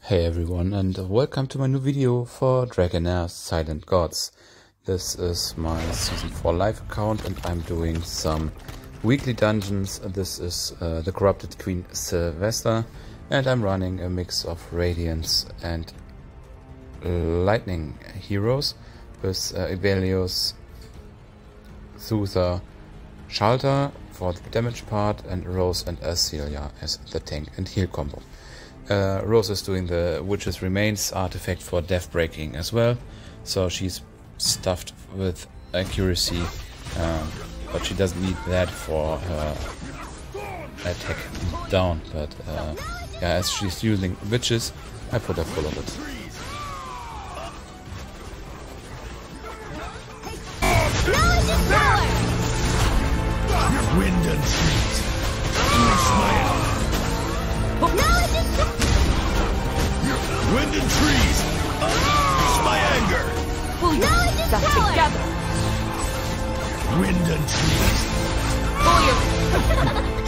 Hey everyone, and welcome to my new video for DragonHeir Silent Gods. This is my Season 4 live account and I'm doing some weekly dungeons. This is the Corrupted Queen Sivesta, and I'm running a mix of Radiance and Lightning heroes with Evelios, Thuther, Shalta for the damage part, and Rose and Celia as the tank and heal combo. Rose is doing the Witch's Remains artifact for death breaking as well, so she's stuffed with accuracy, but she doesn't need that for her attack down. But yeah, as she's using witches, I put her full of it. Wind and treat. Wind and trees. Use my anger. Pull yourself together. Wind and trees. Pull your